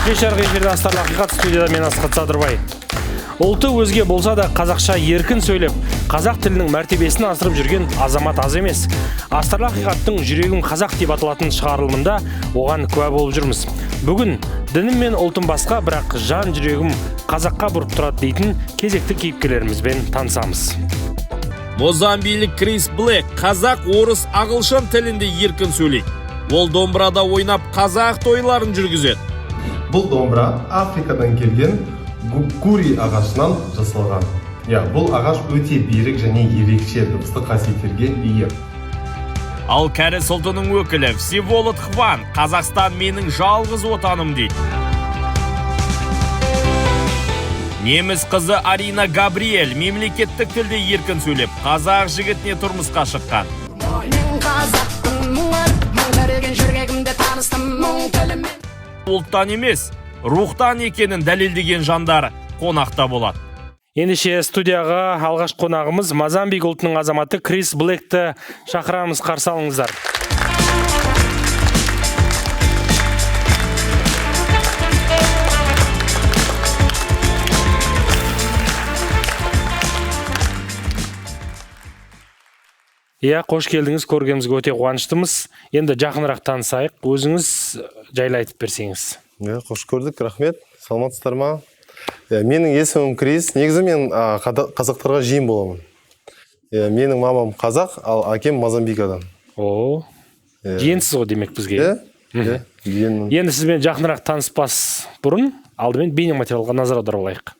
Кешарғы эфирде астарлы ақиқат, студияда мен Асқат Садырбай. Ұлты өзге болса да қазақша еркін сөйлеп, қазақ тілінің мәртебесін асырып жүрген азамат аз емес. Астарлы ақиқаттың жүрегім қазақ деп аталатын шығарылымында оған куә болып жүрміз. Бүгін дінім мен ұлтым басқа, бірақ жан жүрегім қазаққа бұрып тұрады дейтін кезекті кейіпкерлерімізбен танысамыз. Мозамбийлік Крис Блэк қазақ, орыс, ағылшын тілінде еркін сөйлейді. Ол домбырада ойнап қазақ тойларын жүргізеді. Бұл домбыра Африкадан келген гукури ағашынан жасалған. Бұл ағаш өте берік және ерекше дыбыстық қасиеттерге ие. Ал кәріс ұлтының өкілі Всеволод Хван Қазақстан менің жалғыз отаным дейді. Неміс қызы Арина Габриэль мемлекеттік тілде еркін сөйлеп, қазақ жігітіне тұрмысқа шыққан. Ұлттан емес, рухтан екенін дәлелдеген жандар қонақта болады. Ендеше студияға алғаш қонағымыз Мозамбик ұлтының азаматы Крис Блэкті шақырамыз, қарсы алыңыздар. Қош келдіңіз, көргенімізге өте қуаныштымыз. Енді жақынырақ танысайық, өзіңіз жайлы айтып берсеңіз. Қош көрдік, рахмет. Саламатсыздар ма? Менің есімім Крис. Негізі мен қазақтарға жиен боламын. Менің мамам қазақ, ал әкем Мозамбикадан. Жиенсіз ғой демек бізге. Енді сізбен жақынырақ таныспас бұрын, алдымен бейнематериалға назар аударып алайық.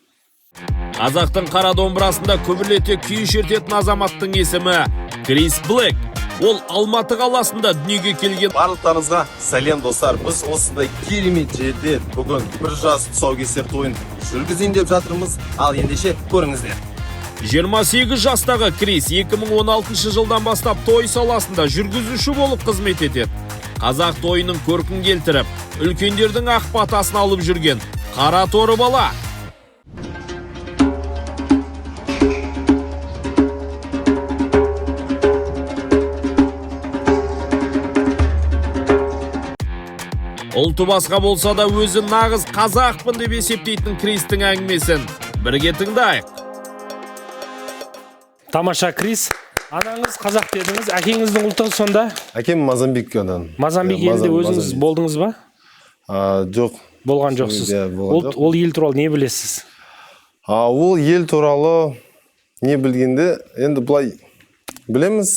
Қазақтың қара домбырасында күбірлете күй шертетін азаматтың есімі Крис Блэк. Ол Алматы қаласында дүниеге келген. Барлықтарыңызға сәлем достар. Біз осындай керемет жерде бүгін бір жас тұсаукесер тойын жүргізейін деп жатырмыз. Ал ендеше көріңіздер. 28 жастағы Крис 2016 жылдан бастап той саласында жүргізуші болып қызмет етеді. Қазақ тойының көркін келтіріп, үлкендердің ақ батасын алып жүрген қара торы бала. Ұлты басқа болса да өзі нағыз қазақпын деп есептейтін Кристің әңгімесін бірге тыңдайық. Тамаша, Крис. Анаңыз қазақ дедіңіз, әкеңіздің ұлты сонда? Әкем Мозамбикадан. Мозамбик елінде өзіңіз болдыңыз ба? Жоқ. Болған жоқсыз. Ол ел туралы не білесіз? Ол ел туралы не білгенде, енді бұлай білеміз,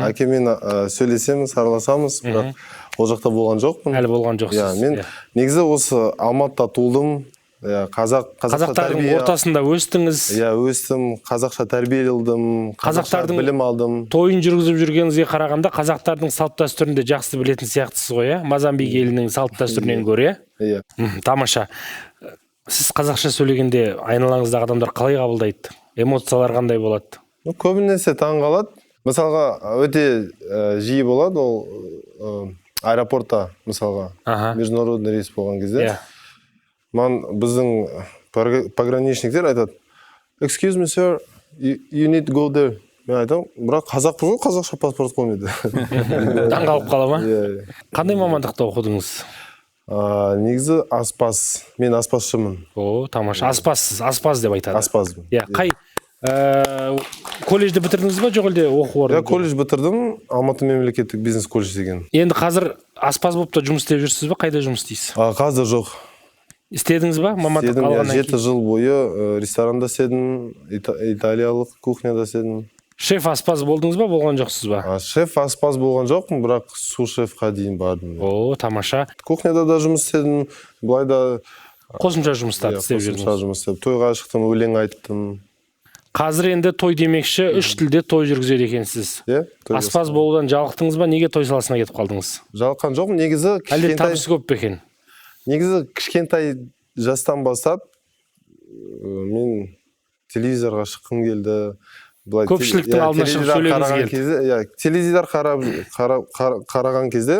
әкемен сөйлесеміз, араласамыз, бірақ ол жақта болған жоқпын. Әлі болған жоқсыз. Мен негізі осы Алматыда туылдым. Қазақтардың ортасында өстіңіз. Өстім, қазақша тәрбиелілдім, қазақша білім алдым. Тойын жүргізіп жүргеніңізге қарағанда қазақтардың салт дәстүрінде жақсы білетін сияқтысыз ғой, Мозамбик елінің салт дәстүрінен көре. Тамаша. Сіз қазақша сөйлегенде айналаңыздағы адамдар қалай қабылдайды? Эмоциялар қандай болады? Көбінесе таң қалады. Мысалға, өте жиі болады, ол аэропортта, мысалға, международный рейс болған кезде. Біздің пограничниктер айтады, excuse me, sir, you need to go there. Мен айтам, бірақ қазақпыз ғой, қазақша паспорт қоймайды. Таң қалып қала ма? Қандай мамандықта оқыдыңыз? Негізі аспаз. Мен аспазшымын. Тамаша. Аспазсыз, аспаз деп айтады. Аспазбын. Қай колледжді бітірдіңіз ба, жоқ әлде оқу орны? Колледж бітірдім, Алматы мемлекеттік бизнес колледж деген. Енді қазір аспаз болып та жұмыс істеп жүрсіз ба, қайда жұмыс істейсіз? Қазір жоқ. Істедіңіз ба, мамандық алғаннан кейін? 7 жыл бойы ресторанда істедім, италиялық кухняда істедім. Шеф аспаз болдыңыз ба, болған жоқсыз ба? Шеф аспаз болған жоқпын, бірақ су-шефқа дейін бардым. Тамаша. Кухняда да жұмыс істедім, былай да қосымша жұмыстар істеп жүрдіңіз. Қосымша жұмыс істедім. Тойға шықтым, өлең айттым. Қазір енді той демекші 3 тілде той жүргізеді екенсіз. Аспаз болудан жалықтыңыз ба, неге той саласына кетіп қалдыңыз? Жалыққан жоқпын, негізі әлде табысы көп пе екен? Негізі кішкентай жастан бастап мен телевизорға шыққым келді. Көпшіліктің алдына шығып сөйлегіңіз келді. Телевизор қараған кезде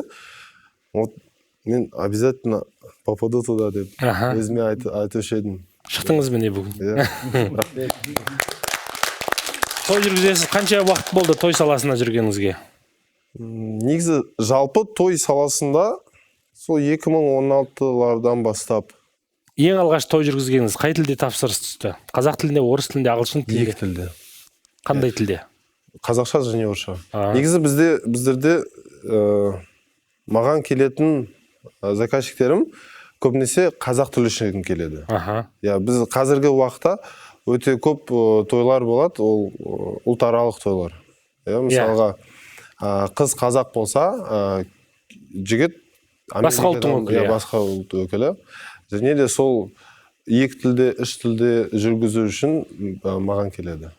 мен обязательно попаду туда деп өзіме айтушы едім. Шықтыңыз міне бүгін. Той жүргізесіз, қанша уақыт болды той саласына жүргеніңізге? Негізі жалпы той саласында сол 2016-лардан бастап Ең алғаш той жүргізгеніңіз қай тілде тапсырыс түсті? Қазақ тілінде, орыс тілінде, ағылшын тілінде? Екі тілде. Қандай тілде? Қазақша және орысша. Негізі біздерде маған келетін заказчиктерім көбінесе қазақ тілі үшін келеді. Біз қазіргі уақытта өте көп тойлар болады, ол ұлтаралық тойлар. Мысалға, қыз қазақ болса, жігіт басқа ұлттың өкілі. Басқа ұлт өкілі. Және де сол екі тілде, үш тілде жүргізу үшін маған келеді.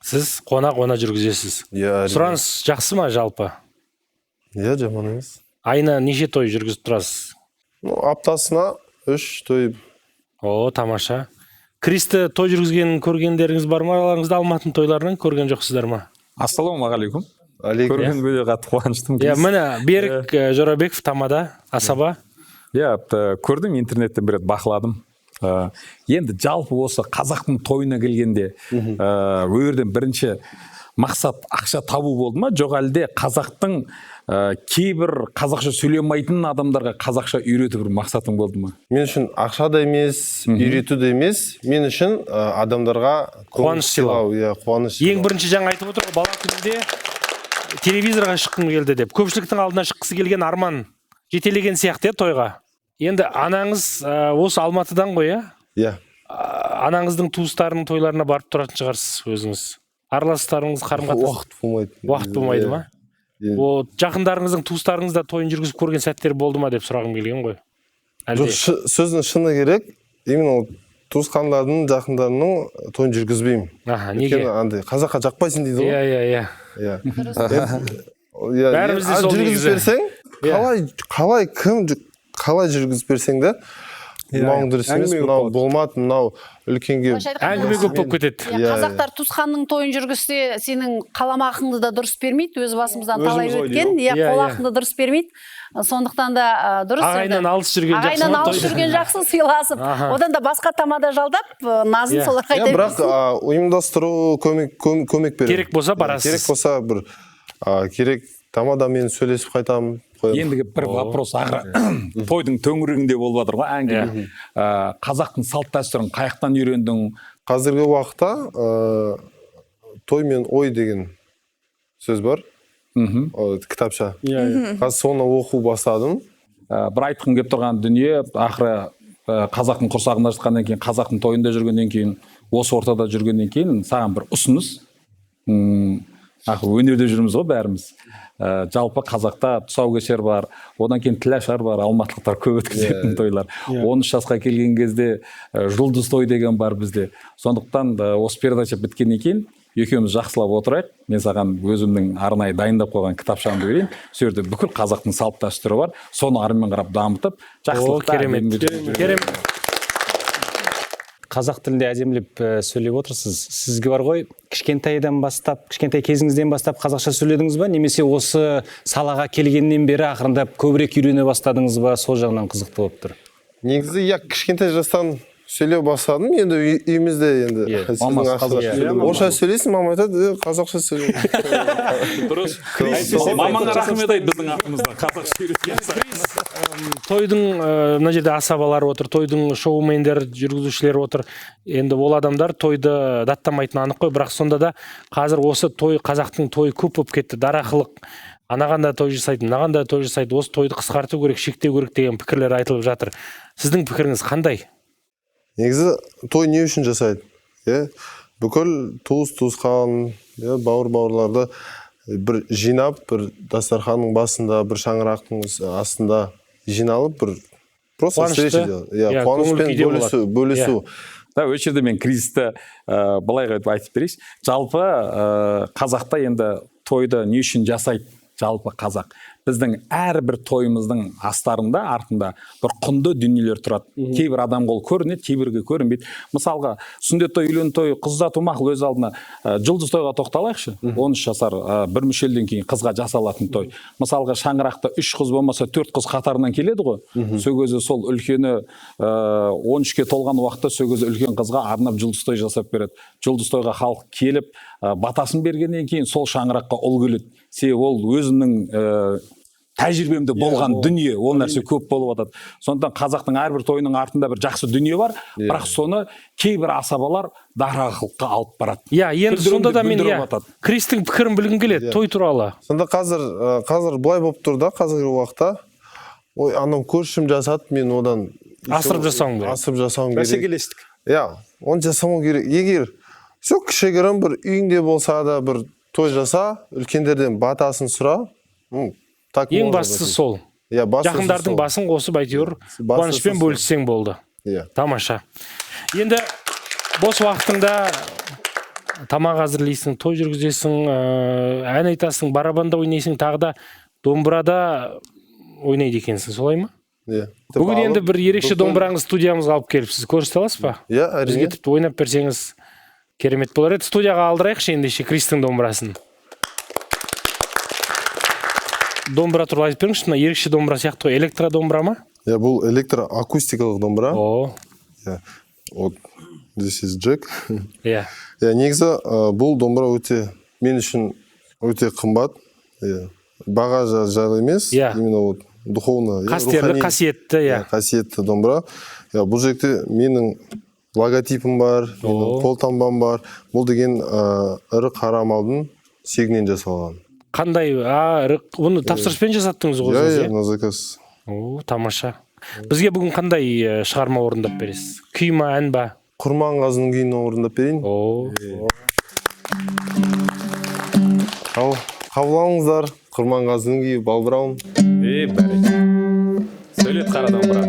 Сіз қона-қона жүргізесіз. Сұраныс жақсы ма жалпы? Жаман емес. Айына неше той жүргізіп тұрасыз? Аптасына 3 той. Тамаша. Кристі той жүргізгенін көргендеріңіз бар ма? Араларыңызда Алматының тойларынан көрген жоқсыздар ма? Ассалаумағалейкум. Көргенге қатты қуаныштымын. Міне Берік Жорабеков Тамада, Асаба. Көрдім, интернеттен бір рет бақыладым. Енді жалпы осы қазақтың тойына келгенде өрден бірінші мақсат ақша табу болды ма, жоқ әлде қазақтың кейбір қазақша сөйлемейтін адамдарға қазақша үйрету бір мақсатың болды ма? Мен үшін ақша да емес, үйрету да емес, мен үшін адамдарға қуаныш сыйлау. Ең бірінші жаңа айтып отыр, бала күнінде телевизорға шыққым келді деп. Көпшіліктің алдына шыққысы келген арман жетелеген сияқты тойға. Енді анаңыз осы Алматыдан ғой, Анаңыздың туыстарының тойларына барып тұратын шығарсыз өзіңіз. Араластарыңыз қарым-қатынас уақыт болмайды ма? Жақындарыңыздың, туыстарыңызда тойын жүргізіп көрген сәттер болды ма деп сұрағым келген ғой. Сөздің шыны керек, именно туысқандардың, жақындарының тойын жүргізбеймін. Неге? Қазаққа жақпайсың дейді ғой. Бәрімізде сол негізі. Қалай жүргізіп берсең де, мынау дұрыс емес, мынау болмады, мынау үлкенге әңгіме көп болып кетеді. Қазақтар туысқанның тойын жүргізсе, сенің қаламақыңды да дұрыс бермейді, өз басымыздан талай өткен, қолақыңды дұрыс бермейді. Сондықтан да дұрыс. Ағайынан алыс жүрген жақсы сыйласып, одан да басқа тамада жалдап, назын соларға айта бересің. Бірақ ұйымдастыру көмек береді. Керек болса барасыз. Керек болса бір керек тамадамен сөйлесіп қайтамын. Ендігі бір вопрос ағыр тойдың төңірегінде болып жатыр ғой, әңгіме. Қазақтың салт дәстүрін қаяқтан үйрендің? Қазіргі уақытта той мен ой деген сөз бар. Кітапша. Қазір соны оқу бастадым. Бір айтқым келіп тұрған дүние, ақыры қазақтың құрсағында жатқаннан кейін, қазақтың тойында жүргеннен кейін, осы ортада жүргеннен кейін саған бір ұсыныс. Ақыры өнерде жүрміз ғой бәріміз. Жалпы қазақта тұсаукесер бар, одан кейін тілашар бар, алматылықтар көп өткізетін тойлар. 13 жасқа келген кезде жұлдыз той деген бар бізде. Сондықтан осы передача біткеннен кейін екеуміз жақсылап отырайық. Мен саған өзімнің арнайы дайындап қойған кітапшамды берейін. Сол жерде бүкіл қазақтың салт дәстүрі бар. Соны армен қарап дамытып, жақсылықта керемет. Қазақ тілінде әдемілеп сөйлеп отырсыз. Сізге бар ғой, кішкентай кезіңізден бастап қазақша сөйледіңіз ба? Немесе осы салаға келгеннен бері ақырындап көбірек үйрене бастадыңыз ба? Сол жағынан қызықты болып тұр. Негізі, кішкентай жастан сөйлеу бастадым, енді үйімізде енді. Орысша сөйлейсің, мама айтады, қазақша сөйлейсің. Дұрыс. Мамаңа рахмет айт біздің атымыздан, қазақша үйреткен. Тойдың мына жерде асабалар отыр, тойдың шоумендер, жүргізушілер отыр. Енді ол адамдар тойды даттамайтын анық қой, бірақ сонда да қазір осы той, қазақтың тойы көп болып кетті, дарақылық. Анағанда той жасайды, мынағанда той жасайды, осы тойды қысқарту керек, шектеу керек деген пікірлер айтылып жатыр. Сіздің пікіріңіз қандай? Негізі той не үшін жасайды? Бүкіл туысқан, бауырларды бір жинап, бір дастарханның басында, бір шаңырақтың астында жиналып, бір просто встреча делать. Қуанышпен бөлісу. Осы жерде мен кризисті былай айтып берейінші. Жалпы қазақта енді тойды не үшін жасайды? Жалпы қазақ. Біздің әрбір тойымыздың астарында, артында бір құнды дүниелер тұрады. Кейбір адам қол көрінеді, кейбірге көрінбейді. Мысалға, сүндет той, үйлен той, қыз ұзату мақұл, өз алдына жұлдыз тойға тоқталайықшы. 13 жасар бір мүшелден кейін қызға жасалатын той. Мысалға, шаңырақта 3 қыз болмаса 4 қыз қатарынан келеді ғой. Сол кезде сол үлкені 13-ке толған уақытта сол кезде үлкен қызға арнап жұлдыз той жасап береді. Жұлдыз тойға халық келіп, батасын бергеннен кейін сол шаңыраққа ұл келеді. Себебі ол өзінің тәжірибемде болған дүние, ол нәрсе көп болып жатады. Сондықтан қазақтың әрбір тойының артында бір жақсы дүние бар, бірақ соны кейбір асабалар дарақылыққа алып барады. Иә, енді сонда да мен Кристің пікірін білгім келеді той туралы. Сонда қазір былай болып тұр да, қазіргі уақытта. Ой, анау көршім жасады, мен одан асырып жасауым керек. Асырып жасауым керек. Бәсекелестік. Иә, оны жасамау керек. Егер все кішігірім бір үйіңде болса да бір той жаса, үлкендерден батасын сұра. Ең бастысы сол. Жақындардың басын қосып әйтеуір қуанышпен бөліссең болды. Тамаша. Енді бос уақытыңда тамақ әзірлейсің, той жүргізесің, ән айтасың, барабанда ойнайсың, тағы да домбырада ойнайды екенсің, солай ма? Бүгін енді бір ерекше домбыраңыз студиямызға алып келіпсіз, көрсете аласыз ба? Иә, әрине. Бізге тіпті ойнап берсеңіз керемет болар еді. Студияға алдырайықшы ендеше Кристің домбырасын. Домбыра туралы айтып беріңізші, мына ерекше домбыра сияқты ғой, электро домбыра ма? Иә, бұл электроакустикалық домбыра. О. This is Jack. Иә. Негізі бұл домбыра мен үшін өте қымбат. Баға жайлы емес, именно духовно, қастерлі, қасиетті, қасиетті домбыра. Бұл жерде менің логотипім бар, менің қолтаңбам бар. Бұл деген ірі қара малдың сегінен жасалған. Қандай, оны тапсырыспен жасаттыңыз ғой? Иә, на заказ. Тамаша. Бізге бүгін қандай шығарма орындап бересіз? Күй ма, ән ба? Құрманғазының күйін орындап берейін. Қабыл алыңыздар, Құрманғазының күйі, балбырауым. Бәрекелді. Сөйлет қара домбыра.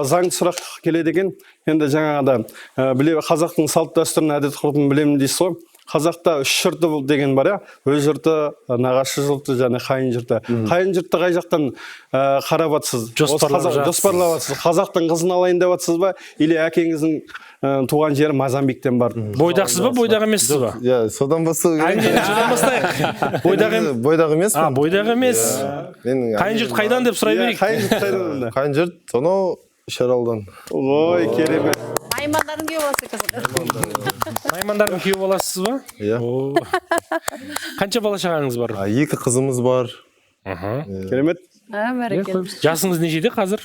Заңды сұрақ келеді екен. Енді жаңағыда қазақтың салт дәстүрін, әдет ғұрпын білемін дейсіз ғой. Қазақта үш жұрты деген бар, өз жұрты, нағашы жұрты және қайын жұрты. Қайын жұртты қай жақтан қарап жатсыз? Жоспарлап жатсыз. Қазақтың қызын алайын деп жатсыз ба? Или әкеңіздің туған жері Мазамбиктен бар? Бойдақсыз ба, бойдағы емессіз ба? Иә, содан бастайық. Бойдағы емес. Бойдағы емес. Қайын жұрт қайдан деп сұрай берейік. Қайын жұрт, сонау Шаралдан. Ой, керемет. Наймандардың күйеуі боласыз. Наймандардың күйеуі боласыз ба? Иә. Қанша бала шағаңыз бар? 2 қызымыз бар. Керемет. Жасыңыз нешеде қазір?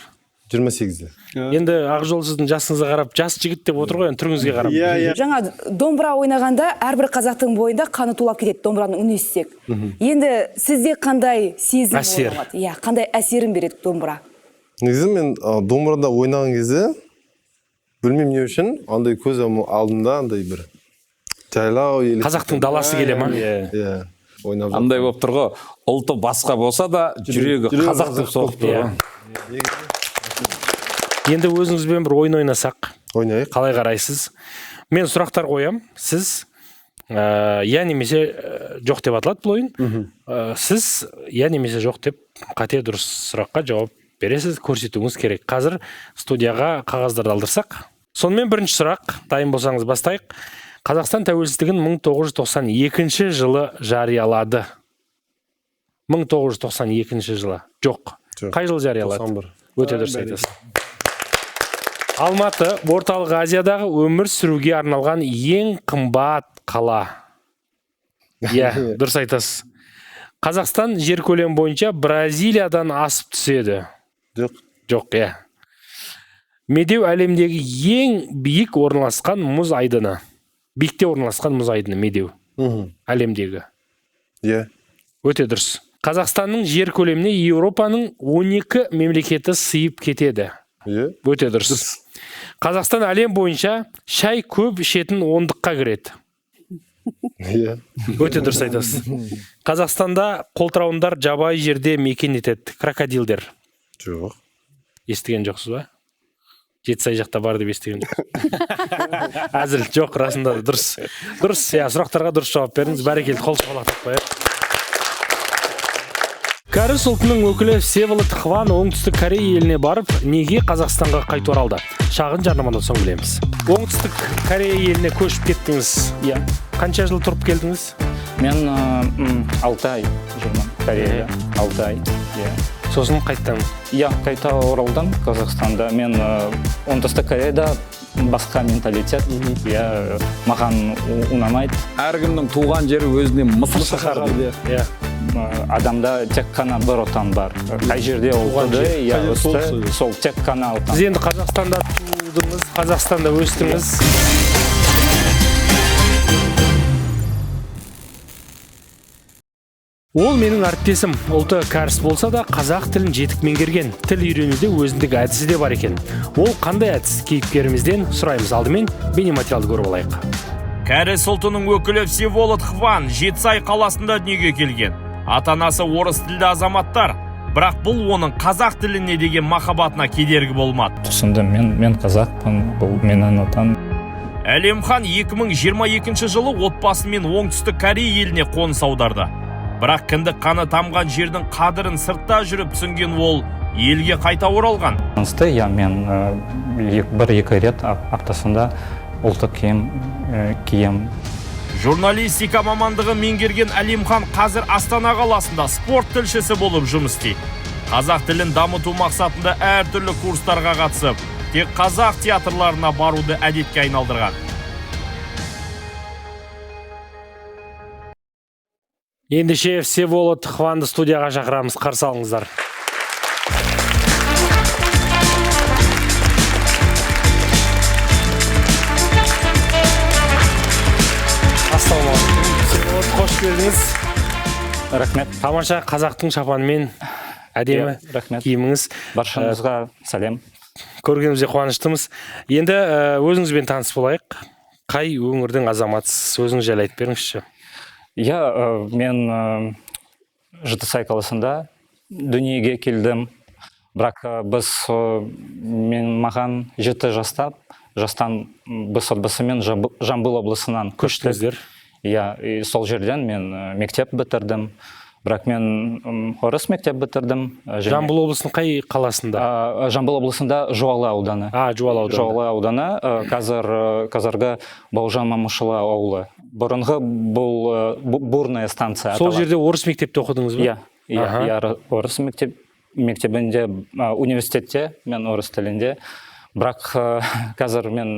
28-де. Енді Ақжол сіздің жасыңызға қарап, жас жігіт деп отыр ғой, түріңізге қарап. Жаңа домбыра ойнағанда әрбір қазақтың бойында қаны тулап кетеді, домбыраны үн естісек. Енді сізде қандай сезім болады? Иә, қандай әсерін береді домбыра? Негізі мен домбырада ойнаған кезде білмеймін не үшін, андай көз алдымда андай бір жайлау қазақтың даласы келе ма? Иә. Андай болып тұр ғой, ұлты басқа болса да жүрегі қазақ деп соғып тұр ғой. Енді өзіңізбен бір ойын ойнасақ. Ойнайық. Қалай қарайсыз? Мен сұрақтар қоям. Сіз я немесе жоқ деп аталады бұл ойын. Сіз я немесе жоқ деп қате дұрыс сұраққа жауап бересіз, көрсетуіңіз керек. Қазір студияға қағаздарды алдырсақ. Сонымен бірінші сұрақ, дайын болсаңыз бастайық. Қазақстан тәуелсіздігін 1992 жылы жариялады. 1992 жылы. Жоқ. Қай жылы жариялады? Өте дұрыс айтасыз. Алматы орталық Азиядағы өмір сүруге арналған ең қымбат қала. Иә, дұрыс айтасыз. Қазақстан жер көлемі бойынша Бразилиядан асып түседі. Жоқ, иә. Медеу әлемдегі ең биік орналасқан мұз айдыны. Биікте орналасқан мұз айдыны Медеу. Әлемдегі. Иә. Өте дұрыс. Қазақстанның жер көлеміне Еуропаның 12 мемлекеті сыйып кетеді. Иә. Өте дұрыс. Қазақстан әлем бойынша шай көп ішетін ондыққа кіреді. Иә. Өте дұрыс айтасыз. Қазақстанда қолтырауындар жабайы жерде мекен етеді. Крокодилдер. Жоқ. Естіген жоқсыз ба? Жетісай жақта бар деп естіген жоқсыз. Әзіл, жоқ, расында да дұрыс. Дұрыс, сұрақтарға дұрыс жауап беріңіз. Бәрекелді, қол шапалақтап қояйық. Кәріс ұлтының өкілі Всеволод Хван оңтүстік Корея еліне барып, неге Қазақстанға қайтып оралды? Шағын жарнамадан соң білеміз. Оңтүстік Корея еліне көшіп кеттіңіз. Иә. Қанша жыл тұрып келдіңіз? Мен 6 ай жүрмін Кореяда. 6 ай. Иә. Сосын қайттың? Иә, қайта оралдым Қазақстанда. Мен оңтүстік Кореяда басқа менталитет. Иә, маған ұнамайды. Әркімнің туған жері өзіне мысық шығар. Иә. Адамда тек қана бір отан бар. Қай жерде отырды, иә, өсті, сол тек қана отан. Сіз енді Қазақстанда тудыңыз, Қазақстанда өстіңіз. Ол менің әріптесім. Ұлты кәріс болса да қазақ тілін жетік меңгерген. Тіл үйренуде өзіндік әдісі де бар екен. Ол қандай әдіс? Кейіпкерімізден сұраймыз. Алдымен бейнематериалды көріп алайық. Кәріс ұлтының өкілі Всеволод Хван Жетісай қаласында дүниеге келген. Ата-анасы орыс тілді азаматтар. Бірақ бұл оның қазақ тіліне деген махаббатына кедергі болмады. Түсіндім, мен қазақпын, бұл менің отан. Әлемхан 2022 жылы отбасымен оңтүстік Корея еліне қоныс аударды. Бірақ кіндік қаны тамған жердің қадірін сыртта жүріп түсінген ол елге қайта оралған. Иә, мен бір-екі рет аптасында ұлттық киім. Журналистика мамандығы меңгерген Әлемхан қазір Астана қаласында спорт тілшісі болып жұмыс істейді. Қазақ тілін дамыту мақсатында әртүрлі курстарға қатысып, тек қазақ театрларына баруды әдетке айналдырған. Ендеше Всеволод Хванды студияға шақырамыз, қарсы алыңыздар. Ассалаумағалейкум. Всеволод, қош келдіңіз. Рахмет. Тамаша қазақтың шапанымен әдемі киіміңіз. Баршаңызға сәлем. Көргенімізде қуаныштымыз. Енді өзіңізбен таныс болайық. Қай өңірдің азаматысыз? Өзіңіз жайлы айтып беріңізші. Иә, мен Жетісай қаласында дүниеге келдім. Бірақ маған 7 жастан біз отбасымен Жамбыл облысынан көштіңіздер. Иә, сол жерден мен мектеп бітірдім. Бірақ мен орыс мектеп бітірдім. Жамбыл облысының қай қаласында? Жамбыл облысында Жуалы ауданы. Жуалы ауданы. Қазіргі Бауыржан Момышұлы ауылы. Бұрынғы бұл бурная станция. Сол жерде орыс мектепте оқыдыңыз ба? Иә, орыс мектебінде, университетте мен орыс тілінде. Бірақ қазір мен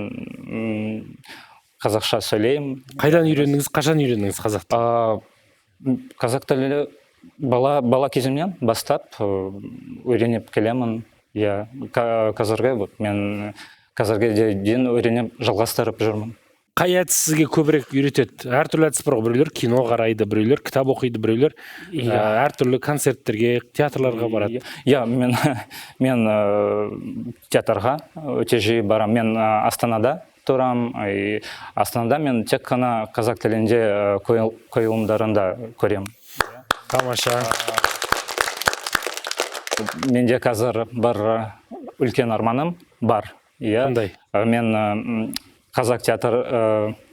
қазақша сөйлеймін. Қайдан үйрендіңіз, қашан үйрендіңіз қазақты? Қазақ тілі бала кезімнен бастап үйреніп келемін. Қазірге дейін үйреніп жалғастырып жүрмін. Қай әдіс сізге көбірек үйретеді? Әртүрлі әдіс бар, біреулер кино қарайды, біреулер кітап оқиды, біреулер әртүрлі концерттерге, театрларға барады. Иә, мен театрға өте жиі барам. Мен Астанада тұрам. Астанада мен тек қана қазақ тілінде қойылымдарында көрем. Тамаша. Менде қазір бір үлкен арманым бар. Қандай? Мен қазақ театр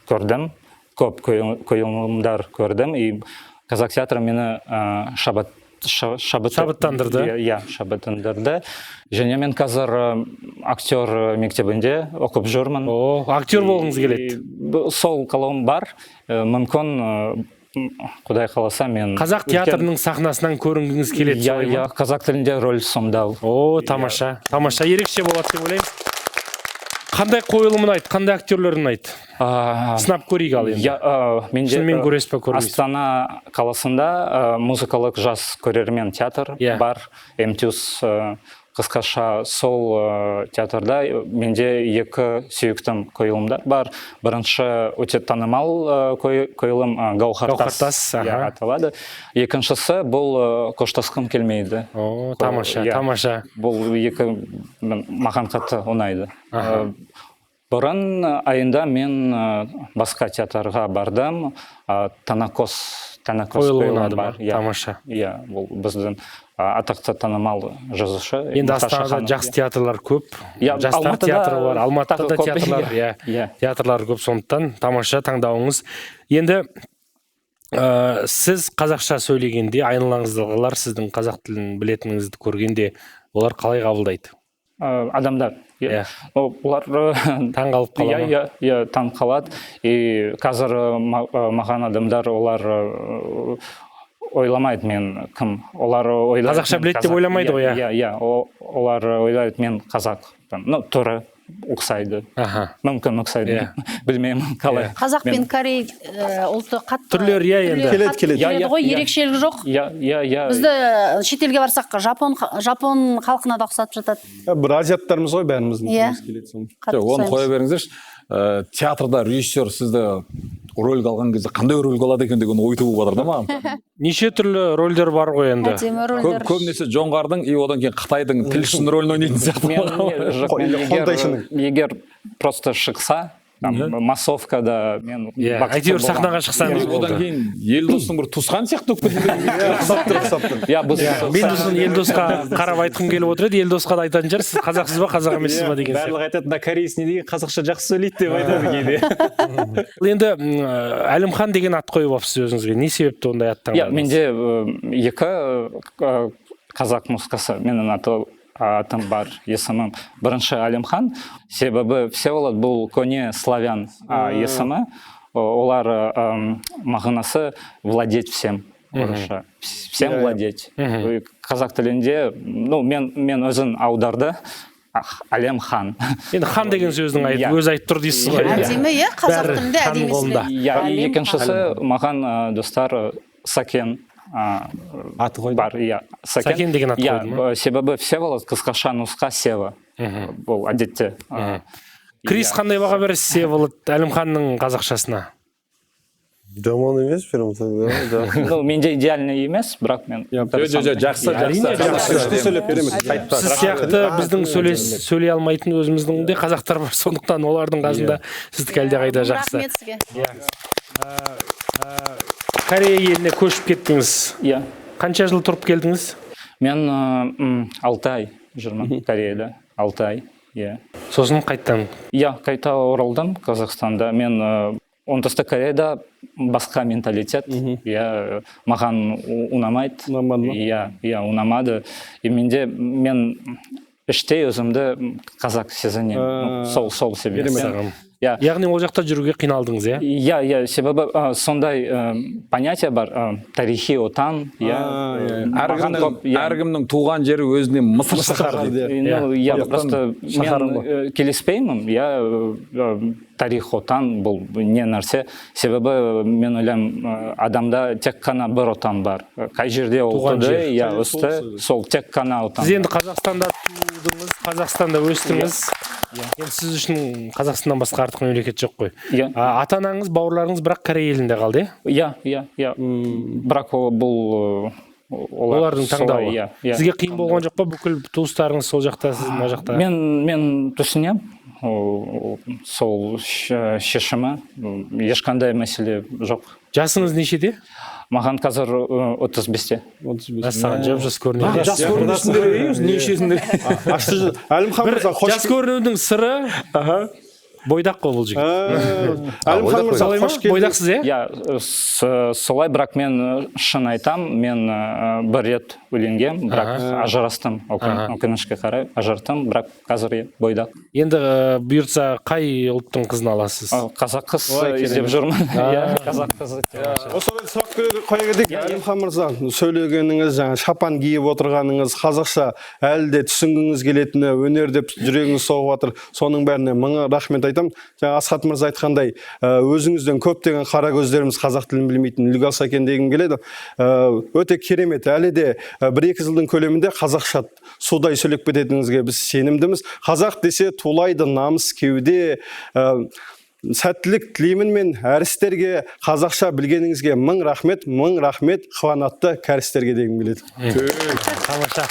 көрдім, көп қойылымдар көрдім. Қазақ театры мені шабыттандырды. Иә, шабыттандырды. Және мен қазір актер мектебінде оқып жүрмін. Актер болғыңыз келеді? Сол қалауым бар. Мүмкін Құдай қаласа мен... Қазақ театрының сахнасынан көрінгіңіз келеді? Иә, қазақ тілінде рөл сомдау. Тамаша. Тамаша, ерекше болады деп ойлаймын. Қандай қойылымын айт, қандай актерлерін айт? Сынап көрейік ал енді. Шынымен көресіз бе, көрмейсіз? Астана қаласында музыкалық жас көрермен театр бар. МТУС қысқаша сол театрда менде екі сүйіктім қойылымдар бар. Бірінші өте танымал қойылым Гауһартас аталады. Екіншісі бұл қоштасқым келмейді. Тамаша. Бұл екі маған қатты ұнайды. Бұрын айында мен басқа театрға бардым. Танакос қойылым бар. Тамаша. Бұл біздің атақты танымал жазушы. Енді Астанада жақсы театрлар көп. Жастар театры бар, Алматыда театрлар көп, сондықтан тамаша таңдауыңыз. Енді сіз қазақша сөйлегенде, айналаңыздағылар сіздің қазақ тілін білетініңізді көргенде, олар қалай қабылдайды? Адамдар. Олар таң қалып қалады. Таң қалады. Қазір маған адамдар олар ойламайды мен кім. Олар ойлайды. Қазақша біледі деп ойламайды ғой. Олар ойлайды мен қазақ. Түрі ұқсайды. Мүмкін ұқсайды. Білмеймін қалай. Қазақ пен корей ұлты қатты түрлер енді келеді ғой, ерекшелігі жоқ. Бізді шетелге барсақ жапон халқына да ұқсатып жатады. Бір азиаттарымыз ғой бәріміздің. Оны қоя беріңіздерші. Театрда режиссер сізді рөлге алған кезде қандай рөлге алады екен деген ой туып жатыр да маған. Неше түрлі рөлдер бар ғой енді. Көбінесе жоңғардың одан кейін Қытайдың тілшісінің рөлін ойнайтын сияқты. Егер просто шықса, массовкада мен әйтеуір сахнаға шықсаңыз одан кейін Елдостың бір туысқан сияқты мен сосын Елдосқа қарап айтқым келіп отыр еді. Елдосқа да айтатын шығар, сіз қазақсыз ба, қазақ емессіз ба деген сияқты. Барлығы айтады, мына кореец не деген қазақша жақсы сөйлейді деп айтады кейде. Енді Әлімхан деген ат қойып алыпсыз өзіңізге. Не себепті ондай ат таңдадыңыз? Менде екі қазақ нұсқасы. Менің атым бар, есімім бірінші Әлімхан. Себебі Всеволод бұл көне славян есімі. Олар мағынасы владеть всем. Всем владеть. Қазақ тілінде, мен өзін аударды. Әлемхан. Енді хан деген сөздің өзі айтып тұр дейсіз ғой. Әдемі, қазақ тілінде әдемі сөйлейді. Екіншісі маған достар Сакен аты қойды. Бар, Сакен деген ат қойды ма? Себебі Всеволод қысқаша нұсқа Сева. Бұл әдетте. Крис қандай баға бересіз Всеволод Әлімханның қазақшасына? Жаман емес, менде идеальный емес, бірақ мен жақсы. Сіз сияқты біздің сөйлей алмайтын өзіміздің де қазақтар бар, сондықтан олардың қасында сіздікі әлдеқайда жақсы. Рахмет сізге. Корея еліне көшіп кеттіңіз. Қанша жыл тұрып келдіңіз? Мен 6 ай жүрмін Кореяда. 6 ай. Сосын қайттан? Қайта оралдым Қазақстанда. Мен оңтүстік Кореяда басқа менталитет. Маған ұнамайды. Ұнамады. Мен іштей өзімді қазақ сезінемін. Сол себебі. Яғни ол жақта жүруге қиналдыңыз, себебі сондай понятие бар, тарихи отан. Әркімнің туған жері өзіне мысыр шаһары. Просто мен келіспеймін, тарих отан бұл не нәрсе. Себебі мен ойлаймын, адамда тек қана бір отан бар. Қай жерде олды, өсті, сол тек қана отан. Сіз енді Қазақстанда тудыңыз, Қазақстанда өстіңіз. Енді сіз үшін Қазақстаннан басқа артық мемлекет жоқ қой. Ата-анаңыз, бауырларыңыз бірақ Корея елінде қалды, Бірақ бұл олардың таңдауы. Сізге қиын болған жоқ па? Бүкіл туыстарыңыз сол жақта, сіз мына жақта? Мен түсінем. Сол шешімі. Ешқандай мәселе жоқ. Жасыңыз нешеде? Маған қазір 35-те. Саған жап-жас көрінеді. Жас көрінесіңдер, нешесіңдер? Әлімхан мырза, қош жас көрінудің сыры бойдақ қой бұл жігіт. Әлімхан мырза, қош келдіңіз. Бойдақсыз, солай, бірақ мен шын айтам, мен бір рет үйленгем, бірақ ажырастым. Өкінішке қарай ажырастым, бірақ қазір бойдақ. Енді бұйыртса қай ұлттың қызын аласыз? Қазақ қыз іздеп жүрмін. Қазақ қызы. Осы қоя кетейік әлімхан мырза, сөйлегеніңіз, жаңа шапан киіп отырғаныңыз, қазақша әлі де түсінгіңіз келетіні, өнер деп жүрегіңіз соғып жатыр. Соның бәріне мың рахмет айтамын. Жаңа Асхат мырза айтқандай, өзіңізден көптеген қара көздеріміз қазақ тілін білмейтін үлгі алса екен дегім келеді. Өте керемет. Әлі де 1-2 жылдың көлемінде қазақша судай сөйлеп кететініңізге біз сенімдіміз. Қазақ десе тулайды намыс кеуде. Сәттілік тілеймін мен әрістерге, қазақша білгеніңізге мың рахмет, қуанатты кәрістерге дегім келеді. Тамаша.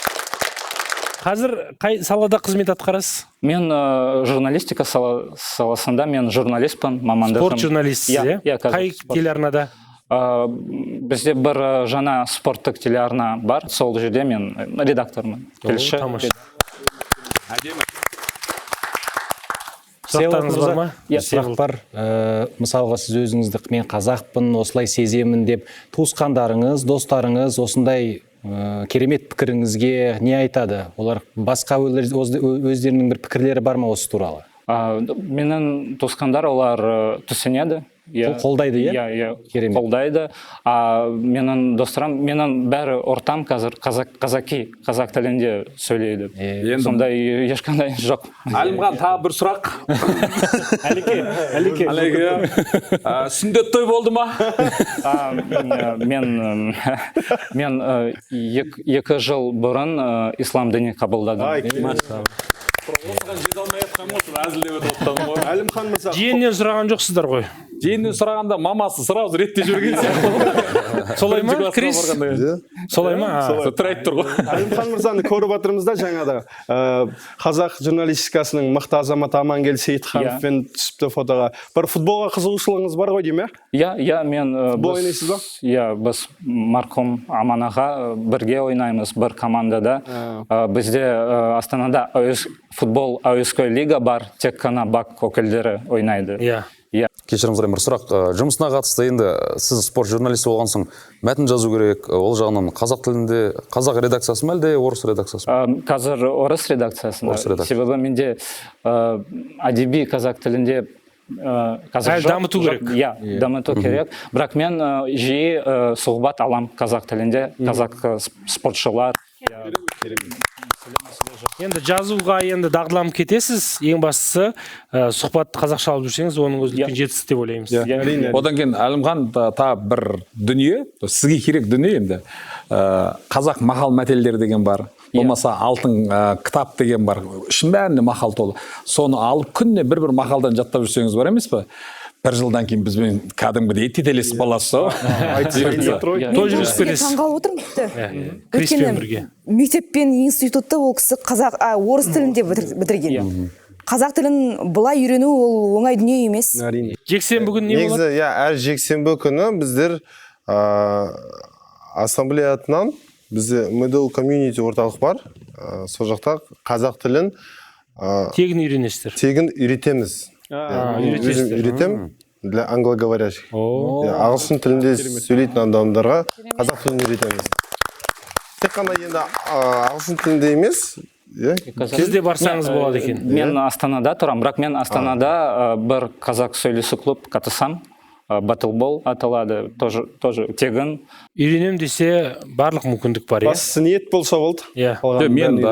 Қазір қай салада қызмет атқарасыз? Мен журналистика саласында, мен журналистпін, мамандығым. Спорт журналистсіз, иә? Қай телеарнада? Бізде бір жаңа спорттық телеарна бар, сол жерде мен редактормын. Тамаша. Сұрақтарыңыз бар ма? Сұрақ бар. Мысалға сіз өзіңізді мен қазақпын, осылай сеземін деп, туысқандарыңыз, достарыңыз осындай керемет пікіріңізге не айтады? Олар басқа өздерінің бір пікірлері бар ма осы туралы? Менің туысқандар олар түсінеді. Қолдайды, иә? Қолдайды. Менің достарым, менің бәрі ортам қазір қазақ тілінде сөйлейді. Сондай ешқандай жоқ. Әлімхан, тағы бір сұрақ. Әлеке. Сүндет той болды ма? Мен 2 жыл бұрын ислам дінін қабылдадым. Әлімхан мырза. Жиеннен сұраған жоқсыздар ғой? Жиеннен сұрағанда мамасы сразу ретте жүрген сияқты. Солай ма, Крис? Солай ма? Тұр айтып тұр ғой. Әлімхан мырзаны көріп отырмызда жаңада қазақ журналистикасының мықты азаматы Амангелді Сейітхановпен түсіпті фотоға. Бір футболға қызығушылығыңыз бар ғой деймін, иә? Иә, мен футбол ойнайсыз ба? Иә, біз марқұм Аман аға бірге ойнаймыз бір командада. Бізде Астанада футбол әуесқой лига бар, тек қана бақ өкілдері ойнайды. Иә. Кешіріңіз, бір сұрақ. Жұмысына қатысты енді сіз спорт журналисті болған соң мәтін жазу керек. Ол жағынан қазақ тілінде, қазақ редакциясы ма әлде орыс редакциясы ма? Қазір орыс редакциясында. Себебі менде әдеби қазақ тілінде дамыту керек. Иә, дамыту керек. Бірақ мен жиі сұхбат алам қазақ тілінде, қазақ спортшылар. Енді жазуға енді дағдыланып кетесіз. Ең бастысы сұхбатты қазақша алып жүрсеңіз, оның өзі үлкен жетістік деп ойлаймыз. Одан кейін Әлімхан тағы бір дүние, сізге керек дүние енді. Қазақ мақал мәтелдер деген бар. Болмаса алтын кітап деген бар. Ішін бәрінде мақал толы. Соны алып күніне бір мақалдан жаттап жүрсеңіз бар емес пе? Бір жылдан кейін бізбен кәдімгідей тетелесіп қаласыз. Той жүргізіп кетесіз. Таңғалып отырмын. Криспен бірге. Мектеп пен институтты ол кісі орыс тілінде бітірген. Қазақ тілін былай үйрену ол оңай дүние емес. Жексенбі күні не болады? Негізі, әр жексенбі күні біздер ассамблея атынан бізде Middle Community орталық бар. Сол жақта қазақ тілін тегін үйренесіздер. Тегін үйретеміз. Үйретем для англоговорящих. Ағылшын тілінде сөйлейтін адамдарға қазақ тілін үйретеміз. Тек қана енді ағылшын тілінде емес, Сіз де барсаңыз болады екен. Мен Астанада тұрам, бірақ мен Астанада бір қазақ сөйлесу клуб қатысам. Батлбол аталады, тоже тегін. Үйренем десе барлық мүмкіндік бар, иә? Бастысы ниет болса болды. Мен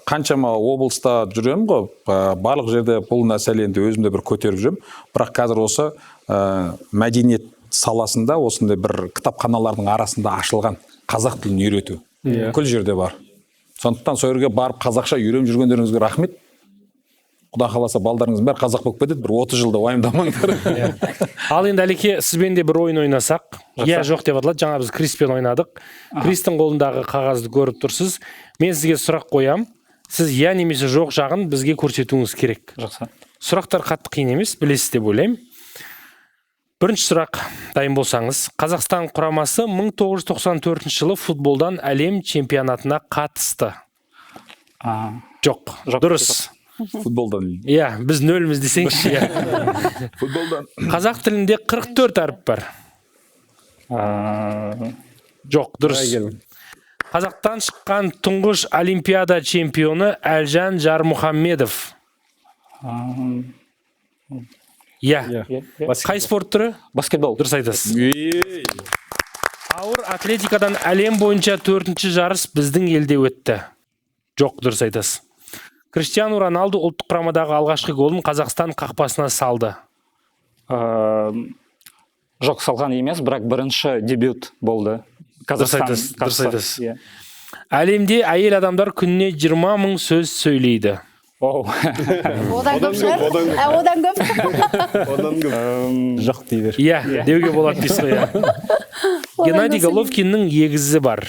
қаншама облыста жүремін ғой, барлық жерде бұл мәселені өзімде бір көтеріп жүрем. Бірақ қазір осы мәдениет саласында осындай бір кітапханалардың арасында ашылған қазақ тілін үйрету. Күл жерде бар. Сондықтан сол жерге барып қазақша үйреніп жүргендеріңізге рахмет. Құда қаласа балдарыңыз бәрі қазақ болып кетеді, бір 30 жылда уайымдамаңдар. Ал енді Әлеке, сізбен де бір ойын ойнасақ. Иә, жоқ деп аталады. Жаңа біз Криспен ойнадық. Кристің қолындағы қағазды көріп тұрсыз. Мен сізге сұрақ қоям. Сіз иә немесе жоқ жағын бізге көрсетуіңіз керек. Жақсы. Сұрақтар қатты қиын емес, білесіз деп ойлаймын. Бірінші сұрақ, дайын болсаңыз. Қазақстан құрамасы 1994 жылы футболдан әлем чемпионатына қатысты. Жоқ, дұрыс. Футболдан. Иә, біз нөлміз десеңізші. Футболдан. Қазақ тілінде 44 әріп бар. Жоқ, дұрыс. Қазақтан шыққан тұңғыш олимпиада чемпионы Әлжан Жармұхамедов. Иә. Қай спорт түрі? Баскетбол. Дұрыс айтасыз. Ауыр атлетикадан әлем бойынша 4-ші жарыс біздің елде өтті. Жоқ, дұрыс айтасыз. Криштиану Роналду ұлттық құрамадағы алғашқы голын Қазақстан қақпасына салды. Жоқ, салған емес, бірақ бірінші дебют болды. Дұрыс айтасыз. Әлемде әйел адамдар күніне 20 000 сөз сөйлейді. Одан көп шығар? Одан көп. Жоқ дейдер. Иә, деуге болады дейсіз ғой. Геннадий Головкиннің егізі бар.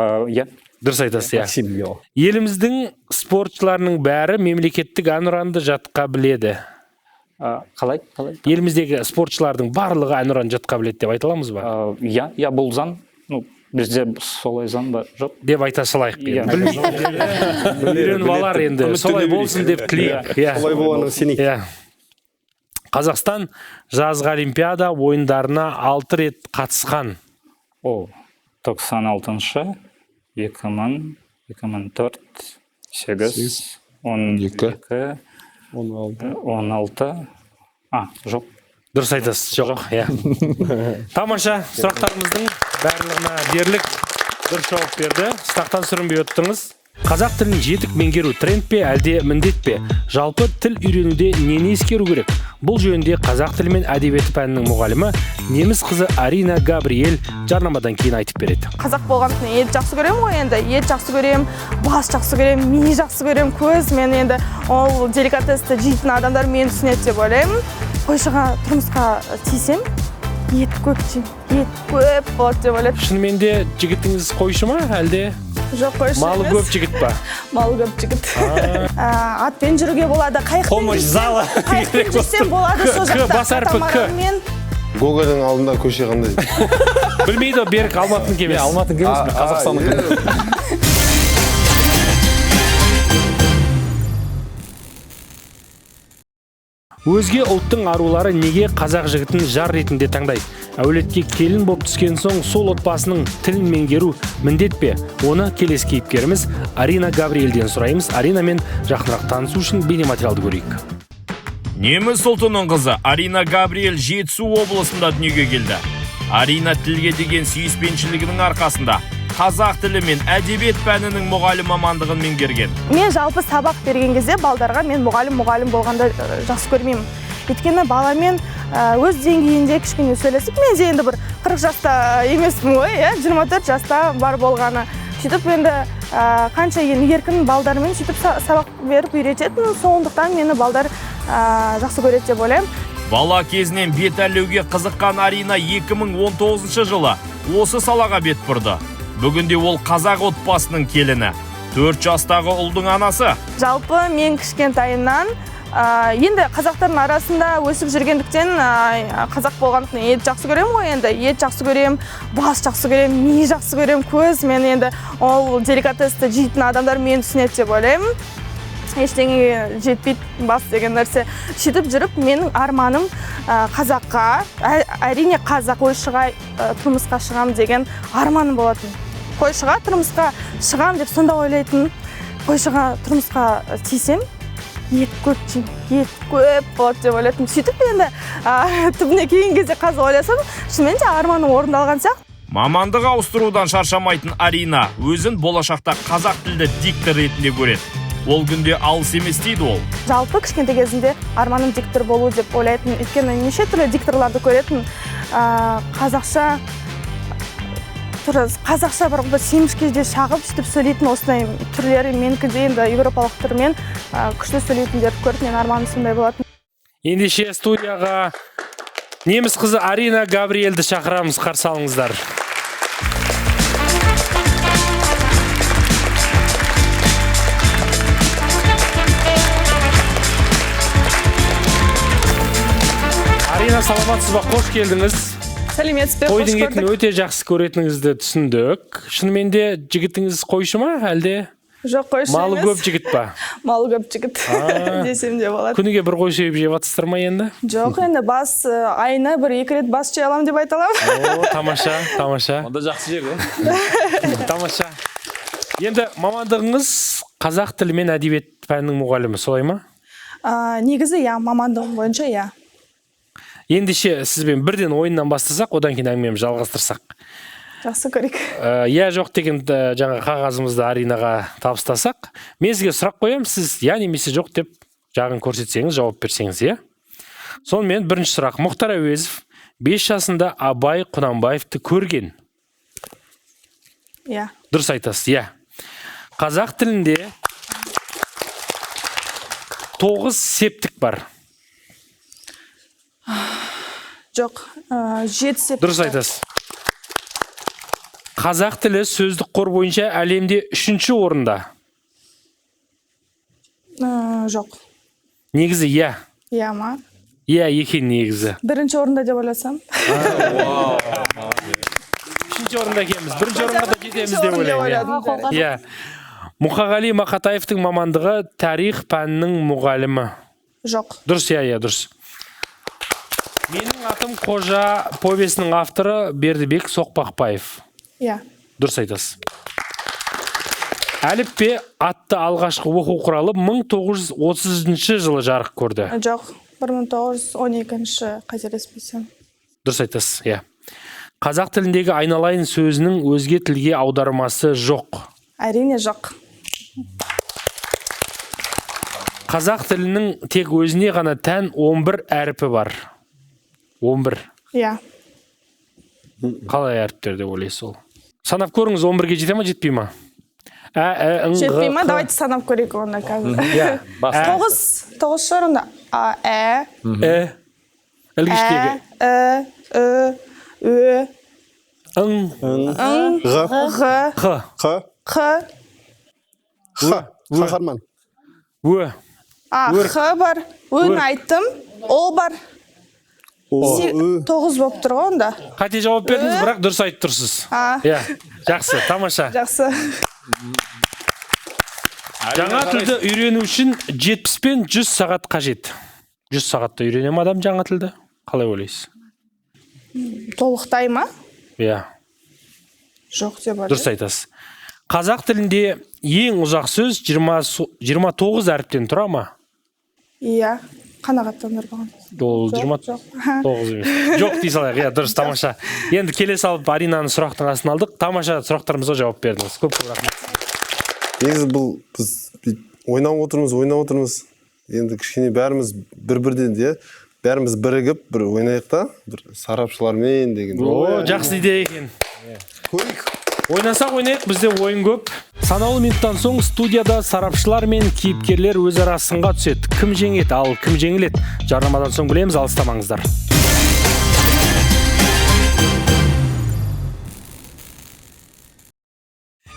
Иә. Дұрыс айтасыз, иә. Еліміздің спортшыларының бәрі мемлекеттік әнұранды жатқа біледі. Қалай? Еліміздегі спортшылардың барлығы әнұран жатқа біледі деп айта аламыз ба? Иә, бұл заң. Бізде солай заң ба? Жоқ. Деп айта салайық. Үйреніп алар енді. Солай болсын деп тілейік. Солай болғанын сенейік. Қазақстан жазғы олимпиада ойындарына 6 рет қатысқан. 96, 2000, 2004, 8, 12, 16. Жоқ. Дұрыс айтасыз, жоқ. Тамаша, сұрақтарымыздың барлығына дерлік дұрыс жауап берді. Сұрақтан сүрінбей өттіңіз. Қазақ тілін жетік меңгеру тренд пе, әлде міндет пе? Жалпы тіл үйренуде нені ескеру керек? Бұл жөнінде қазақ тілі мен әдебиеті пәнінің мұғалімі неміс қызы Арина Габриэль жарнамадан кейін айтып береді. Қазақ болғандықтан ет жақсы көрем ғой енді. Ет жақсы көрем, бас жақсы көрем, ми жақсы көрем, көз. Мен енді ол деликатесті жейтін адамдар мені түсінеді деп ойлаймын. Қойшыға тұрмысқа тисем, ет көп жеймін. Ет көп болады деп ойлайды. Шынымен де жігітіңіз қойшы ма, әлде? Жоқ, қойшы емес. Малы көп жігіт па? Малы көп жігіт. Атпен жүруге болады, қайықпен жүрсем болады, сол жақта катамаранмен. Гогольдің алдында көше қандай? Білмейді, Берік Алматының кемесі. Алматының кемесі, Қазақстанның кемесі. Өзге ұлттың арулары неге қазақ жігітін жар ретінде таңдайды? Әулетке келін болып түскен соң сол отбасының тілін меңгеру міндет пе? Оны келесі кейіпкеріміз Арина Габриэльден сұраймыз. Аринамен жақынырақ танысу үшін бейнематериалды көрейік. Неміс ұлтының қызы Арина Габриэль Жетісу облысында дүниеге келді. Арина тілге деген сүйіспеншілігінің арқасында қазақ тілі мен әдебиет пәнінің мұғалім мамандығын меңгерген. Мен жалпы сабақ берген кезде балдарға мен мұғалім болғанда жақсы көрмеймін. Өйткені баламен өз деңгейінде кішкене сөйлесіп, мен де енді бір 40 жаста емеспін ғой, 24 жаста бар болғаны. Сөйтіп енді қанша еркін балдармен сөйтіп сабақ беріп үйрететін, сондықтан мені балдар жақсы көреді деп ойлаймын. Бала кезінен бет әлеуге қызыққан Арина 2019 жылы осы салаға бет бұрды. Бүгінде ол қазақ отбасының келіні, 4 жастағы ұлдың анасы. Жалпы мен кішкентайымнан енді қазақтардың арасында өсіп жүргендіктен қазақ болғандықтан ет жақсы көрем ғой енді. Ет жақсы көрем, бас жақсы көрем, ми жақсы көрем, көз. Мен енді ол деликатесті жейтін адамдар мені түсінеді деп ойлаймын. Ештеңеге жетпейді бас деген нәрсе. Сөйтіп жүріп, менің арманым қазаққа, әрине қазақ қойшыға тұрмысқа шығам деген арманым болатын. Қойшыға тұрмысқа шығам деп сонда ойлайтын. Қойшыға тұрмысқа тисем, ет көп жеймін, ет көп болады деп ойлайтын. Сөйтіп енді түбіне келген кезде қазір ойласам, шынымен де арманым орындалған сияқты. Мамандық ауыстырудан шаршамайтын Арина өзін болашақта қазақ тілді диктор ретінде көреді. Ол күнде алыс емес дейді ол. Жалпы кішкентай кезінде арманым диктор болу деп ойлайтын. Өйткені неше түрлі дикторларды көретін. Қазақша бір семішкеде шағып сөйтіп сөйлейтін осындай түрлері менікі де енді европалық түрмен күшті сөйлейтіндерді көріп, мен арманым сондай болатын. Ендеше студияға неміс қызы Арина Габриэльді шақырамыз, қарсы алыңыздар. Арина, саламатсыз ба? Қош келдіңіз. Сәлеметсіз бе? Қойдың етін өте жақсы көретініңізді түсіндік. Шынымен де жігітіңіз қойшы ма, әлде? Жоқ, қойшы емес. Малы көп жігіт па? Малы көп жігіт десем де болады. Күніге бір қой сойып жеп жатсыздар ма енді? Жоқ, енді бас айына 1-2 рет бас жей аламын деп айта аламын. Тамаша. Онда жақсы жер ғой. Тамаша. Енді мамандығыңыз қазақ тілі мен әдебиет пәнінің мұғалімі, солай ма? Негізі, мамандығым бойынша, Ендеше сізбен бірден ойыннан бастасақ, одан кейін әңгімемізді жалғастырсақ. жақсы көрейік. Иә жоқ деген жаңа қағазымызды Аринаға табыстасақ, мен сізге сұрақ қоямын, сіз иә немесе жоқ деп жағын көрсетсеңіз, жауап берсеңіз, иә. Сонымен бірінші сұрақ. Мұхтар Әуезов 5 жасында Абай Құнанбаевты көрген. Иә. Дұрыс айтасыз, иә. Қазақ тілінде 9 септік бар. Жоқ, 7 септік. Дұрыс айтасыз. Қазақ тілі сөздік қор бойынша әлемде 3-ші орында. Жоқ. Негізі иә. Иә ма? Иә екен негізі. 1-ші орында деп ойласам. 3-ші орында екенбіз. 1-ші орынға да жетеміз деп ойлаймын. Иә. Мұқағали Мақатаевтың мамандығы тарих пәнінің мұғалімі. Жоқ. Дұрыс, иә, дұрыс. Менің атым Қожа повесінің авторы Бердібек Соқпақбаев. Иә. Дұрыс айтасыз. Әліппе атты алғашқы оқу құралы 1930 жылы жарық көрді. Жоқ, 1912 қателеспесем. Дұрыс айтасыз, иә. Қазақ тіліндегі айналайын сөзінің өзге тілге аудармасы жоқ. Әрине жоқ. Қазақ тілінің тек өзіне ғана тән 11 әріпі бар. 11. Иә. Қалай әріптер деп ойлайсыз ол? Санап көріңіз, 11-ге жете ма, жетпей ма? Жетпей ма? Давайте санап көрейік онда қазір. 9 шығарында. А, Ә. Ілгіштегі. Ә, Ö, Ың. Ғ, Қ. Қ, Қаһарман. Ө. Х бар, Өні айттым, О бар. 9 болып тұр ғой онда. Қате жауап бердіңіз, бірақ дұрыс айтып тұрсыз. Иә, жақсы, тамаша. Жақсы. Жаңа тілді үйрену үшін 70 пен 100 сағат қажет. 100 сағатта үйренем адам жаңа тілді? Қалай ойлайсыз? Толықтай ма? Иә. Жоқ деп бар. Дұрыс айтасыз. Қазақ тілінде ең ұзақ сөз 29 әріптен тұра ма? Иә, қанағаттандырған. Ол 29 емес. Жоқ дей салайық, иә, дұрыс, тамаша. Енді келе салып Аринаны сұрақтың астына алдық. Тамаша сұрақтарымызға жауап бердіңіз. Көп рахмет. Негізі бұл біз ойнап отырмыз. Енді кішкене бәріміз бір-бірден де бәріміз бірігіп бір ойнайық та, бір сарапшылармен деген. О, жақсы идея екен. Ойнасақ ойнайық, бізде ойын көп. Санаулы минуттан соң студияда сарапшылар мен кейіпкерлер өзара сынға түседі. Кім жеңеді, ал кім жеңіледі? Жарнамадан соң білеміз, алыстамаңыздар.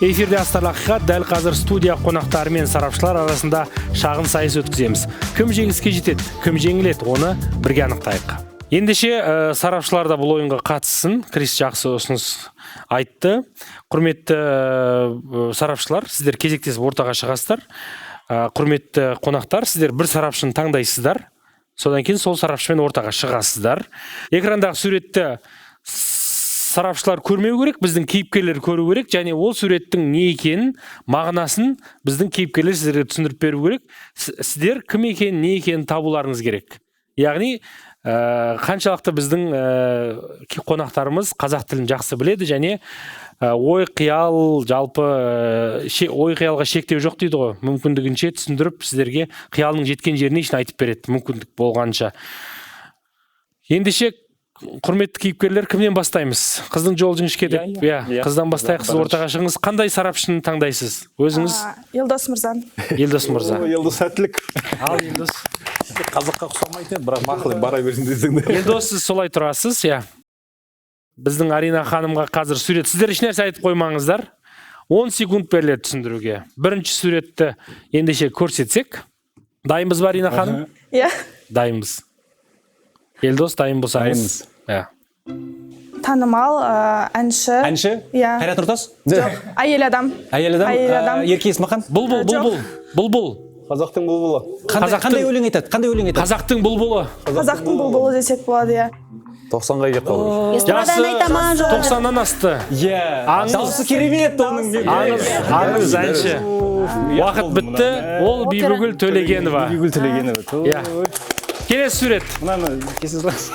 Эфирде астарлы ақиқат, дәл қазір студия қонақтары мен сарапшылар арасында шағын сайыс өткіземіз. Кім жеңіске жетеді, кім жеңіледі, оны бірге анықтайық. Ендеше сарапшылар да бұл ойынға қатыссын. Крис жақсы ұсыныс айтты. Құрметті сарапшылар, сіздер кезектесіп ортаға шығасыздар. Құрметті қонақтар, сіздер бір сарапшыны таңдайсыздар. Содан кейін сол сарапшымен ортаға шығасыздар. Экрандағы суретті сарапшылар көрмеу керек, біздің кейіпкерлер көру керек, және ол суреттің не екенін, мағынасын біздің кейіпкерлер сіздерге түсіндіріп беру керек. Сіздер кім екенін, не екенін табуларыңыз керек. Яғни қаншалықты біздің қонақтарымыз қазақ тілін жақсы біледі, және ой қиял, жалпы ой қиялға шектеу жоқ дейді ғой. Мүмкіндігінше түсіндіріп сіздерге қиялының жеткен жеріне ішін айтып береді, мүмкіндік болғанша. Ендеше құрметті кейіпкерлер, кімнен бастаймыз? Қыздың жолы жіңішке деп. Қыздан бастайық, сіз ортаға шығыңыз. Қандай сарапшыны таңдайсыз? Өзіңіз? Елдос мырзан. Елдос мырза. Елдос сәттілік. Ал Елдос. Қазаққа ұқсамайтын, бірақ мақұл бара берсін десең. Елдос, сіз солай тұрасыз, иә. Біздің Арина ханымға қазір сурет. Сіздер ешнәрсе айтып қоймаңыздар. 10 секунд беріледі түсіндіруге. Бірінші суретті ендеше көрсетсек. Дайынбыз ба, Арина ханым? Иә. Дайынбыз. Елдос, дайын болсаңыз. Танымал әнші. Әнші? Иә. Қайрат Нұртас? Жоқ, әйел адам. Әйел адам? Ерке Есмахан? Бұлбұл. Қазақтың бұлбұлы. Қандай өлең айтады? Қазақтың бұлбұлы. Қазақтың бұлбұлы десек болады, иә. 90-ға келіп қалды. Жасы 90-нан асты. Дауысы керемет оның. Аңыз әнші. Уақыт бітті. Ол Бибігүл Төлегенова. Бибігүл Төлегенова. Келесі сурет. Мынаны кесе саласың.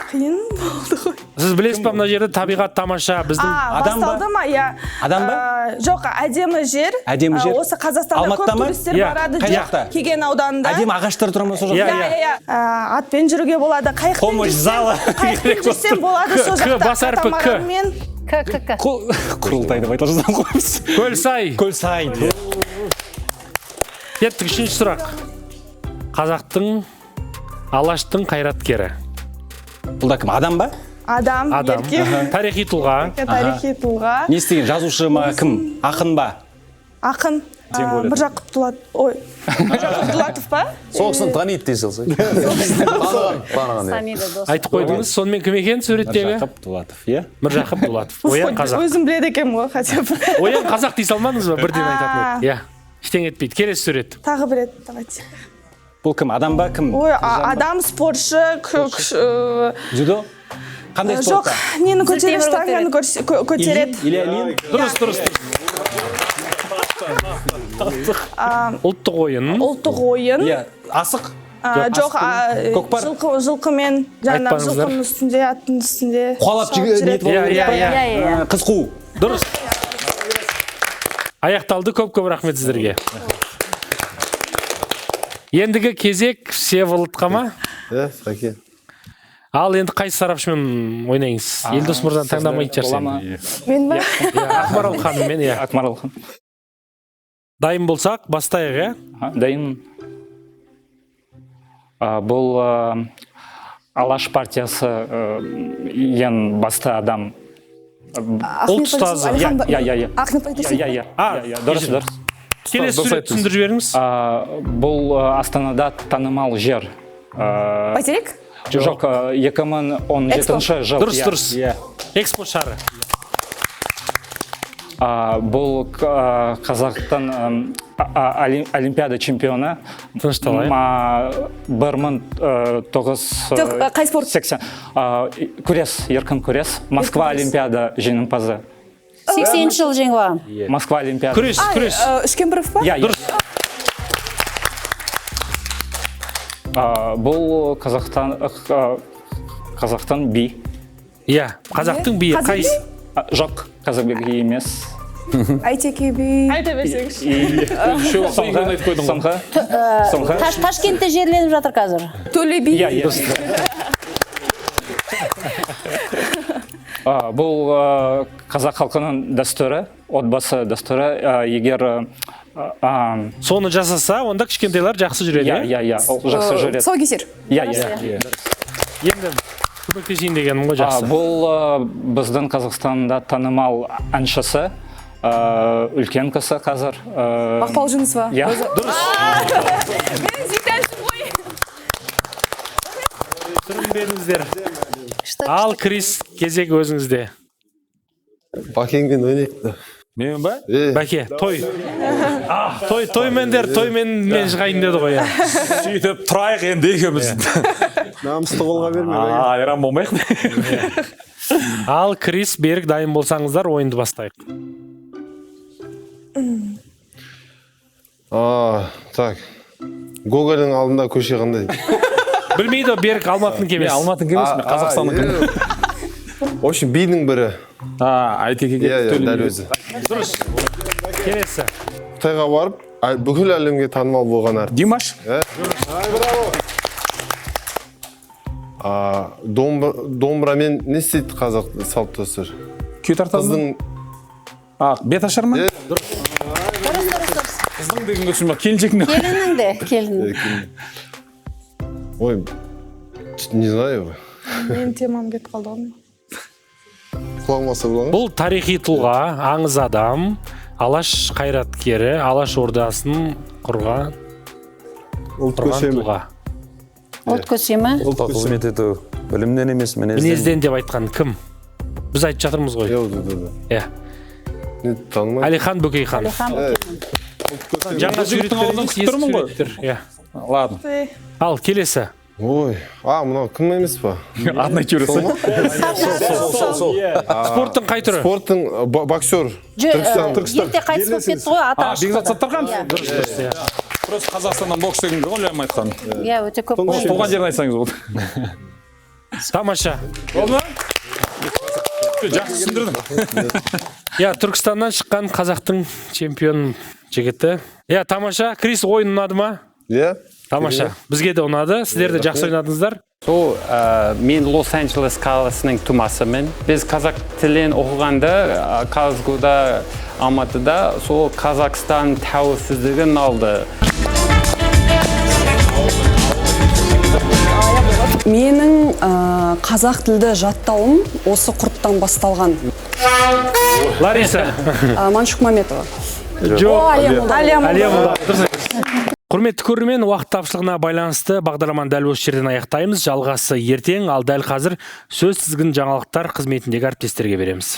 қиын болды ғой. Сіз білесіз ба мына жерде табиғат тамаша біздің адам ба? Басталды ма? Иә. Адам ба? Жоқ, әдемі жер. Әдемі жер. Осы Қазақстанда Алматыда көп ма? туристер Иә. барады. Қай жақта? Кеген ауданында. Әдемі ағаштар тұра ма сол жақта? Иә. Атпен жүруге болады. Помощь залы. Қайықпен жүрсем болады сол К, жақта. бас әрпі К. Катамаранмен. К. Құрылтай деп айта жаздам қоймыз. Көлсай. Көлсай. Кеттік, үшінші сұрақ. Қазақтың Алаштың қайраткері. Бұл да кім, адам ба? Адам, ерке. Тарихи тұлға. Тарихи тұлға. Не істеген, жазушы ма, кім? Ақын ба? Ақын. Міржақып Дулатов. Ой, Міржақып Дулатов па? сол кісіні таниды дей салсай. Самида дос. Айтып қойдыңыз, сонымен кім екен суреттегі? Міржақып Дулатов, иә? Міржақып Дулатов. Оян қазақ. Өзім біледі екенмін ғой, хотя бы. Оян қазақ дей салмадыңыз ба? Бірден айтатын еді. Иә. Ештеңе етпейді. Келесі сурет. Тағы бір рет, давайте. Бұл кім, адам ба, кім? Ой, адам, спортшы, Дзюдо? Қандай жоқ, спортта? нені көтереді, штанганы көтереді. Илья Ильин? Дұрыс. Ұлттық ойын. Ұлттық ойын. Иә, асық? Жоқ, көкпар? жылқымен, жаңағы Айтпаңыздар. жылқының үстінде, аттың үстінде. Қуалап жүреді. Иә. Қыз қуу? Дұрыс. Аяқталды, көп рахмет сіздерге. Ендігі кезек Всеволодқа ма? Сәке. Ал енді қайсы сарапшымен ойнайыңыз? Елдос мырзаны таңдамайды жарсен. Мен ба? Ақмарал ханыммен, иә. Ақмарал ханым. Дайын болсақ, бастайық, иә? Дайынмын. Бұл Алаш партиясы ең басты адам. Ұлт ұстазы. Иә. Ахмет Байтұрсынов. Дұрыс. Келесі сурет түсіндіріп жіберіңіз. Бұл Астанада танымал жер. Бәйтерек? Жоқ, 2017 жыл. Дұрыс. Экспо шары. Бұл Қазақтан Олимпиада чемпионы. Тынышталайық. 1980. Күрес, еркін күрес. Москва Олимпиада жеңімпазы. 80 жыл жеңіп. Москва Олимпиада. Күрес. Үшкембіров па? Иә. Бұл Қазақтан би. Иә, қазақтың биі. Қайсы? Жоқ, Қазақ би емес. Айтеке би. Айта берсеңізші. Соңғы. Ташкентте жерленіп жатыр қазір. Төле би. Иә. Бұл қазақ халқының дәстүрі, отбасы дәстүрі. Егер соны жасаса, онда кішкентайлар жақсы жүреді. Иә, ол жақсы жүреді. Тұсаукесер. Иә. Енді көмектесейін дегенім ғой, жақсы. Бұл біздің Қазақстанда танымал әншісі, үлкен кісі қазір. Мақпал Жүнісова. Иә. Дұрыс. Мен зитәнші ғой. Сүрінбеңіздер. Ал Крис, кезек өзіңізде. Бакенген ойнайық. Мен ба? Бәке, той. Тоймендер, мен шығайын деді ғой. Сөйтіп тұрайық енді екеуміз. Намысты қолға берме. Айран болмайық. Ал Крис, Берік дайын болсаңыздар, ойынды бастайық. Так. Гоголдің алдында көше қандай? Білмейді, Берік Алматының кемес. Алматының кемес, Қазақстанның кемес. В общем, бидің бірі. Айтекеге дәл өзі. Дұрыс. Келесі. Қытайға барып, бүкіл әлемге танымал болған артист. Димаш. Домбырамен не істейді қазақ салт дәстүр? Күй тартады. Бет ашар ма? Қыздың деген көсім ба? Келіншектің. Келіннің. Ой, не знаю. Мен темам кетіп қалды ғой. Құлағымаса болған. Бұл тарихи тұлға, аңыз адам, Алаш қайраткері, Алаш ордасын құрған тұлға. Ұлт көсемі. Ұлтқа қызмет ету білімнен емес, мінезден деп айтқан кім? Біз айтып жатырмыз ғой. Иә. Әлихан Бөкейхан. Жаңа суреттеріңіз ескі суреттер. Ладно. Ал, келесі. Ой, мынау кім емес па? Аднай көресі. Спорттың қай түрі? Спорттың боксер. Түркістан. Ерте қайтыс болып кетті ғой, аты ашық. Бекзат Саттархан? Просто Қазақстаннан бокс деген ғой, ойлаймын айтқан. Иә, өте көп. Туған жерін айтсаңыз болды. Тамаша. Жақсы түсіндірдің. Иә, Түркістаннан шыққан қазақтың чемпион жігіті. Иә, тамаша. Крис, ойын ұнады ма? Иә. Тамаша. Бізге де ұнады. Сіздер де жақсы ойнадыңыздар. Мен Лос-Анджелес қаласының тумасымын. Біз қазақ тілін оқығанда Казгуда, Алматыда сол Қазақстан тәуелсіздігін алды. Менің қазақ тілді жаттауым осы құрттан басталған. Лариса. Маншук Маметова. Алия. Құрметті көрермен, уақыт тапшылығына байланысты бағдарламаны дәл осы жерден аяқтаймыз. Жалғасы ертең, ал дәл қазір сөз тізгін жаңалықтар қызметіндегі әріптестерге береміз.